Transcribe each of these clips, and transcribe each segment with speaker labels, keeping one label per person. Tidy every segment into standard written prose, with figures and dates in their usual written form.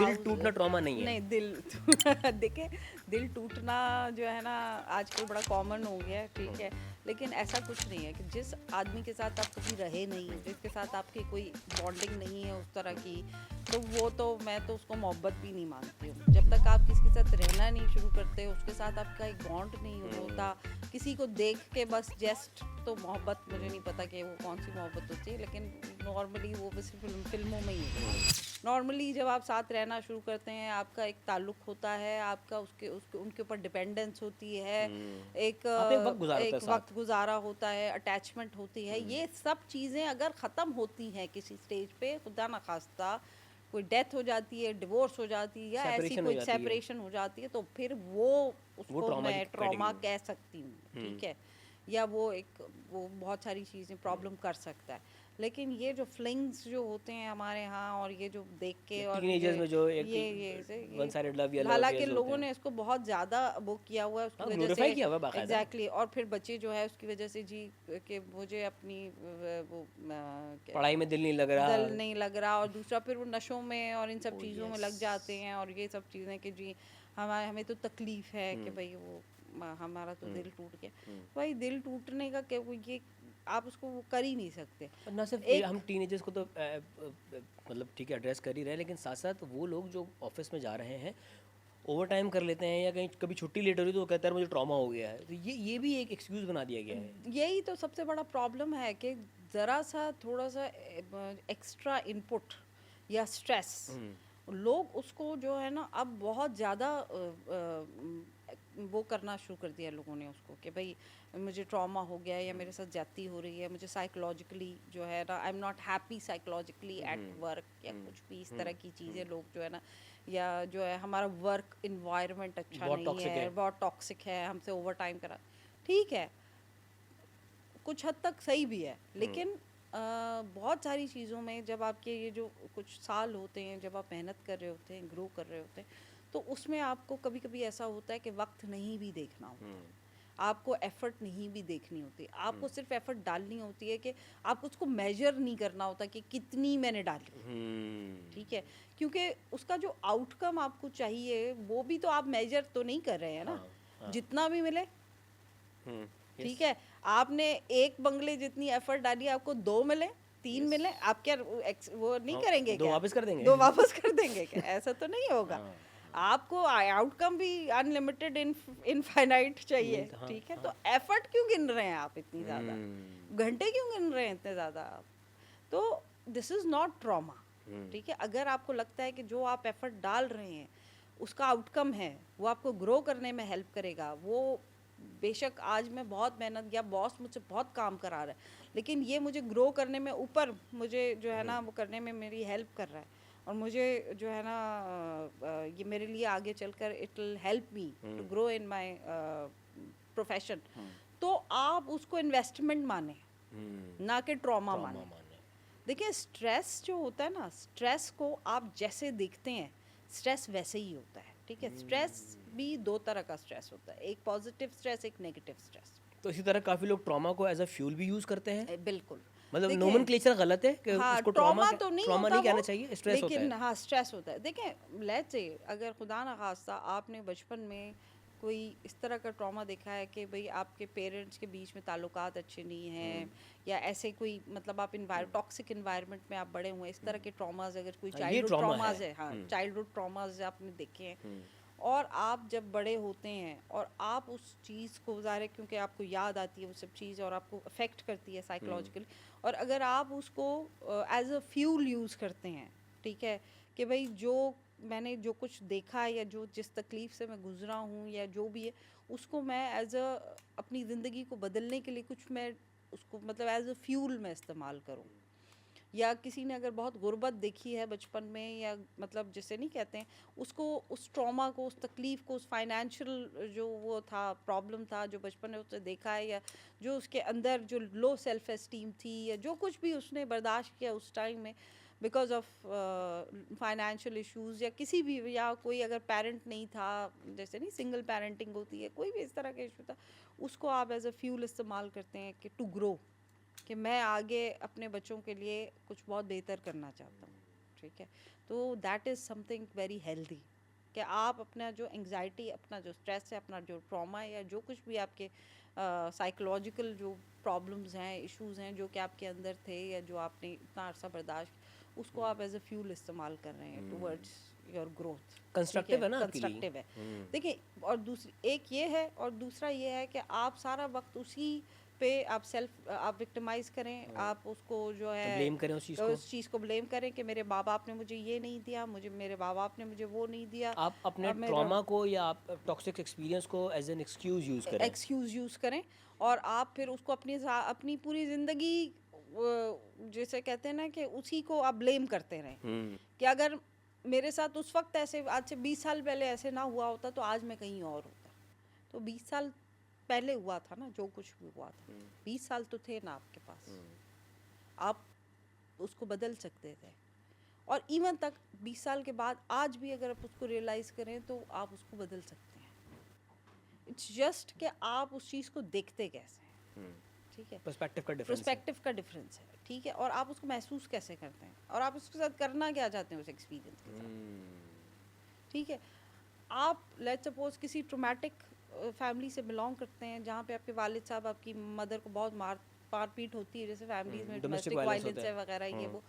Speaker 1: दिल टूटना ट्रॉमा नहीं है।
Speaker 2: नहीं, दिल देखिए, दिल टूटना जो है ना आजकल बड़ा कॉमन हो गया है, ठीक है। लेकिन ऐसा कुछ नहीं है कि जिस आदमी के साथ आप कभी रहे नहीं, जिसके साथ आपकी कोई बॉन्डिंग नहीं है उस तरह की, तो वो तो मैं तो उसको मोहब्बत भी नहीं मानती हूँ। जब तक आप किसी के साथ रहना नहीं शुरू करते, उसके साथ आपका एक बॉन्ड नहीं होता, किसी को देख के बस जस्ट, तो मोहब्बत मुझे नहीं पता कि वो कौन सी मोहब्बत होती है, लेकिन नॉर्मली वो बस फिल्मों में ही होती है। नॉर्मली जब आप साथ रहना शुरू करते हैं, आपका एक ताल्लुक़ होता है, आपका उसके उसके उनके ऊपर डिपेंडेंस होती है,
Speaker 1: आपने वक्त गुजारा होता है
Speaker 2: एक
Speaker 1: साथ।
Speaker 2: वक्त गुजारा होता है, अटैचमेंट होती है। ये सब चीज़ें अगर ख़त्म होती हैं किसी स्टेज पे, खुदा न खास्ता कोई डेथ हो जाती है, डिवोर्स हो जाती है, या ऐसी
Speaker 1: सेपरेशन हो
Speaker 2: कोई
Speaker 1: जाती है।
Speaker 2: सेपरेशन हो जाती है, तो फिर वो
Speaker 1: वो
Speaker 2: उसको
Speaker 1: ट्रॉमा की
Speaker 2: मैं ट्रॉमा
Speaker 1: कैटेगरी में।
Speaker 2: कह सकती हूँ, ठीक है। या वो बहुत सारी चीज़ें प्रॉब्लम कर सकता है। लेकिन ये जो फ्लिंग्स जो होते हैं हमारे यहाँ, और ये जो देख के, और
Speaker 1: टीनेजर्स में जो एक वन
Speaker 2: ये
Speaker 1: साइडेड लव या लव
Speaker 2: हालांकि
Speaker 1: अफेयर्स होते
Speaker 2: लोगों
Speaker 1: हैं।
Speaker 2: ने इसको बहुत ज़्यादा वो किया हुआ है, उसकी
Speaker 1: हाँ,
Speaker 2: वजह से
Speaker 1: ग्लोरीफाई किया हुआ है बाकायदा।
Speaker 2: एग्जैक्टली और फिर बच्चे जो है उसकी वजह से जी कि मुझे अपनी वो
Speaker 1: पढ़ाई में दिल नहीं लग रहा।
Speaker 2: दल नहीं लग रहा, और दूसरा फिर वो नशों में और इन सब
Speaker 1: ओह
Speaker 2: चीज़ों में
Speaker 1: यस।
Speaker 2: लग जाते हैं, और ये सब चीज़ें कि जी हमें तो तकलीफ़ है कि भाई वो हमारा तो दिल टूट गया। भाई दिल टूटने का क्या, वो ये आप उसको वो कर ही नहीं सकते।
Speaker 1: और ना सिर्फ
Speaker 2: एक
Speaker 1: हम टीनेजर्स को तो मतलब ठीक है एड्रेस कर ही रहे हैं, लेकिन साथ साथ वो लोग जो ऑफिस में जा रहे हैं, ओवर टाइम कर लेते हैं, या कहीं कभी छुट्टी लेट हो रही है तो वो कहता है मुझे ट्रॉमा हो गया है, तो ये भी एक एक्सक्यूज़ बना दिया गया है।
Speaker 2: यही तो सबसे बड़ा प्रॉब्लम है कि ज़रा सा थोड़ा सा एक्स्ट्रा इनपुट या स्ट्रेस, लोग उसको जो है ना अब बहुत ज़्यादा वो करना शुरू कर दिया लोगों ने उसको, कि भाई मुझे ट्रॉमा हो गया है, या मेरे साथ ज्यादती हो रही है, मुझे साइकोलॉजिकली जो है ना I am not happy psychologically at work, या कुछ भी इस तरह की चीज़ें लोग जो है ना, या जो है हमारा वर्क इन्वायरमेंट अच्छा
Speaker 1: बहुत
Speaker 2: नहीं
Speaker 1: टॉक्सिक
Speaker 2: है,
Speaker 1: है।
Speaker 2: बहुत टॉक्सिक है, हमसे ओवर टाइम करा, ठीक है, कुछ हद तक सही भी है, लेकिन बहुत सारी चीज़ों में जब आपके ये जो कुछ साल होते हैं, जब आप मेहनत कर रहे होते हैं, ग्रो कर रहे होते हैं, तो उसमें आपको कभी कभी ऐसा होता है कि वक्त नहीं भी देखना होता, आपको एफर्ट नहीं भी देखनी होती, आपको सिर्फ एफर्ट डालनी होती है, कि आपको उसको मेजर नहीं करना होता कि कितनी मैंने डाली, ठीक है, क्योंकि उसका जो आउटकम आपको चाहिए वो भी तो आप मेजर तो नहीं कर रहे हैं ना, जितना भी मिले, ठीक है। आपने एक बंगले जितनी एफर्ट डाली, आपको 2 मिले, 3 मिले, आप क्या वो नहीं करेंगे
Speaker 1: दो
Speaker 2: क्या?
Speaker 1: वापस कर देंगे।
Speaker 2: 2 वापस कर देंगे क्या? ऐसा तो नहीं होगा। आपको आउटकम भी अनलिमिटेड इनफाइनाइट चाहिए,
Speaker 1: मिलता, हाँ
Speaker 2: ठीक है। तो
Speaker 1: हाँ।
Speaker 2: एफर्ट क्यों गिन रहे हैं आप इतनी ज़्यादा? घंटे क्यों गिन रहे हैं इतने ज़्यादा आप? तो दिस इज़ नॉट ट्रॉमा, ठीक है। अगर आपको लगता है कि जो आप एफर्ट डाल रहे हैं उसका आउटकम है, वो आपको ग्रो करने में हेल्प करेगा, वो बेशक आज मैं बहुत मेहनत, या बॉस मुझसे बहुत काम करा रहा है, लेकिन ये मुझे ग्रो करने में, ऊपर मुझे जो है ना वो करने में मेरी हेल्प कर रहा है, और मुझे जो है ना ये मेरे लिए आगे चलकर it will help me to grow in my profession, तो आप उसको इन्वेस्टमेंट माने, ना कि ट्रॉमा माने। देखिए स्ट्रेस जो होता है ना, स्ट्रेस को आप जैसे देखते हैं, स्ट्रेस वैसे ही होता है, ठीक है। स्ट्रेस भी 2 तरह का स्ट्रेस होता है, एक पॉजिटिव स्ट्रेस, एक नेगेटिव स्ट्रेस।
Speaker 1: तो इसी तरह काफ़ी लोग ट्रॉमा को एज अ फ्यूल भी यूज़ करते हैं।
Speaker 2: बिल्कुल।
Speaker 1: मतलब
Speaker 2: देखें,
Speaker 1: नोमेनक्लेचर गलत है कि
Speaker 2: हाँ,
Speaker 1: उसको
Speaker 2: ट्रॉमा तो नहीं
Speaker 1: ट्रॉमा
Speaker 2: होता
Speaker 1: नहीं
Speaker 2: वो,
Speaker 1: कहना चाहिए, स्ट्रेस होता
Speaker 2: लेकिन
Speaker 1: है।
Speaker 2: हाँ स्ट्रेस होता है। देखें लेट्स से अगर खुदा ना खास्ता आपने बचपन में कोई इस तरह का ट्रॉमा देखा है कि भाई आपके पेरेंट्स के बीच में ताल्लुकात अच्छे नहीं हैं, या ऐसे कोई मतलब आप टॉक्सिक इन्वायरमेंट में आप बड़े हुए हैं, इस तरह के ट्रॉमाज, अगर कोई
Speaker 1: हाँ, ये
Speaker 2: चाइल्डहुड
Speaker 1: ट्रॉमा है।
Speaker 2: ट्रॉमाज है, हाँ चाइल्डहुड ट्रॉमाज आपने देखे हैं, और आप जब बड़े होते हैं और आप उस चीज़ को, ज़ाहिर है क्योंकि आपको याद आती है वो सब चीज़, और आपको अफेक्ट करती है साइकोलॉजिकली, और अगर आप उसको एज अ फ्यूल यूज़ करते हैं, ठीक है, कि भाई जो मैंने जो कुछ देखा है, या जो जिस तकलीफ़ से मैं गुज़रा हूँ, या जो भी है, उसको मैं एज अ अपनी ज़िंदगी को बदलने के लिए कुछ मैं उसको मतलब एज अ फ्यूल मैं इस्तेमाल करूँ, या किसी ने अगर बहुत गुर्बत देखी है बचपन में, या मतलब जिसे नहीं कहते हैं, उसको उस ट्रॉमा को, उस तकलीफ़ को, उस फाइनेंशियल जो वो था प्रॉब्लम था जो बचपन में उसने देखा है, या जो उसके अंदर जो लो सेल्फ एस्टीम थी, या जो कुछ भी उसने बर्दाश्त किया उस टाइम में बिकॉज ऑफ फाइनेंशियल इश्यूज़, या किसी भी, या कोई अगर पेरेंट नहीं था, जैसे नहीं सिंगल पेरेंटिंग होती है, कोई भी इस तरह का इशू था, उसको आप एज अ फ्यूल इस्तेमाल करते हैं कि टू ग्रो, कि मैं आगे अपने बच्चों के लिए कुछ बहुत बेहतर करना चाहता हूँ, ठीक है, तो that is something very healthy कि आप अपना जो एंग्जाइटी, अपना जो स्ट्रेस है, अपना जो ट्रॉमा है या जो कुछ भी आपके साइकोलॉजिकल जो प्रॉब्लम्स हैं, इश्यूज हैं जो कि आपके अंदर थे या जो आपने इतना अरसा बर्दाश्त, उसको आप एज अ फ्यूल इस्तेमाल कर रहे हैं टुवर्ड्स योर ग्रोथ।
Speaker 1: कंस्ट्रक्टिव है ना आपके लिए।
Speaker 2: कंस्ट्रक्टिव है। देखिए, और दूसरी एक ये है और दूसरा ये है कि आप सारा वक्त उसी पे आप विक्टिमाइज करें, आप उसको जो है
Speaker 1: ब्लेम करें उस चीज़ को।
Speaker 2: उस चीज़ को ब्लेम करें कि मेरे माँ बाप ने मुझे ये नहीं दिया, मेरे माँ बाप ने मुझे वो नहीं दिया।
Speaker 1: आप अपने
Speaker 2: अब मेरा-
Speaker 1: ट्रॉमा को या आप टॉक्सिक एक्सपीरियंस को एज एन एक्सक्यूज यूज करें।
Speaker 2: एक्सक्यूज़ यूज़ करें और आप फिर उसको अपनी पूरी ज़िंदगी जैसे कहते हैं ना कि उसी को आप ब्लेम करते रहें कि अगर मेरे साथ उस वक्त ऐसे, आज से 20 साल पहले ऐसे ना हुआ होता तो आज मैं कहीं और होता। तो 20 साल पहले हुआ था ना जो कुछ भी हुआ था, 20 साल तो थे ना आपके पास, आप उसको बदल सकते थे। और इवन तक 20 साल के बाद आज भी अगर आप उसको रियलाइज़ करें तो आप उसको बदल सकते हैं। इट्स जस्ट कि आप उस चीज़ को देखते कैसे हैं, ठीक है,
Speaker 1: पर्सपेक्टिव का डिफरेंस है।
Speaker 2: पर्सपेक्टिव का डिफरेंस है, ठीक है, और आप उसको महसूस कैसे करते हैं और आप उसके साथ करना क्या चाहते हैं उस एक्सपीरियंस के साथ, ठीक है। आप लेट्स सपोज किसी ट्रोमेटिक फैमिली से बिलोंग करते हैं जहाँ पे आपके वालिद साहब, आपकी मदर को बहुत मार पीट होती है, जैसे फैमिलीज में डोमेस्टिक वायलेंस है वगैरह ये वो,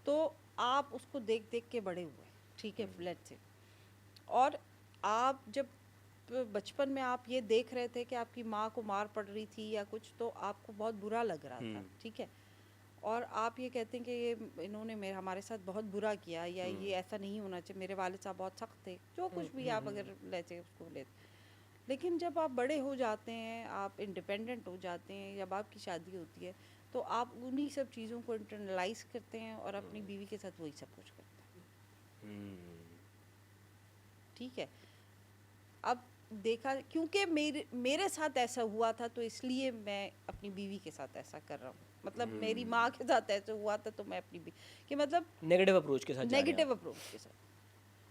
Speaker 2: तो आप उसको देख देख के बड़े हुए, ठीक है, लेट्स से, और आप जब बचपन में आप ये देख रहे थे कि आपकी माँ को मार पड़ रही थी या कुछ, तो आपको बहुत बुरा लग रहा था, ठीक है, और आप ये कहते हैं कि ये इन्होंने हमारे साथ बहुत बुरा किया या ये ऐसा नहीं होना चाहिए, मेरे वालिद साहब बहुत सख्त थे, जो कुछ भी आप अगर लेते उसको लेते। लेकिन जब आप बड़े हो जाते हैं, आप इंडिपेंडेंट हो जाते हैं, जब आपकी शादी होती है, तो आप उन्हीं सब चीज़ों को इंटरनलाइज करते हैं और अपनी बीवी के साथ वही सब कुछ करते हैं, ठीक है। अब देखा, क्योंकि मेरे साथ ऐसा हुआ था तो इसलिए मैं अपनी बीवी के साथ ऐसा कर रहा हूँ, मतलब मेरी माँ के साथ ऐसा हुआ था तो मैं अपनी कि मतलब
Speaker 1: नेगेटिव अप्रोच के साथ जा रहे हैं
Speaker 2: नेगेटिव अप्रोच के साथ।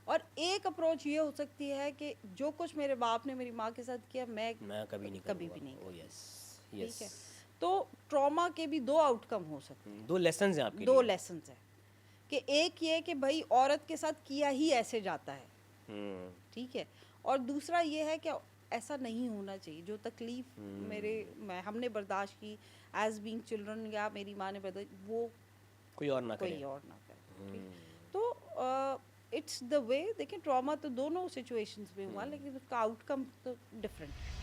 Speaker 2: और एक अप्रोच ये हो सकती है कि जो कुछ मेरे बाप ने मेरी माँ के साथ किया मैं
Speaker 1: कभी नहीं
Speaker 2: करूँगा।
Speaker 1: यस
Speaker 2: ठीक है, तो ट्रॉमा के भी दो आउटकम हो सकते हैं,
Speaker 1: दो लेसन्स हैं आपके
Speaker 2: दो
Speaker 1: लिए।
Speaker 2: लेसन्स हैं कि एक ये कि भाई औरत के साथ किया ही ऐसे जाता है, ठीक है, और दूसरा ये है कि ऐसा नहीं होना चाहिए, जो तकलीफ हमने बर्दाश्त की एज बीइंग चिल्ड्रन या मेरी माँ ने बर्दाश्त, वो
Speaker 1: कोई और ना करे।
Speaker 2: ठीक? तो इट्स द वे, देखिए ट्रॉमा तो दोनों सिचुएशंस में हुआ, लेकिन उसका आउटकम तो डिफरेंट है।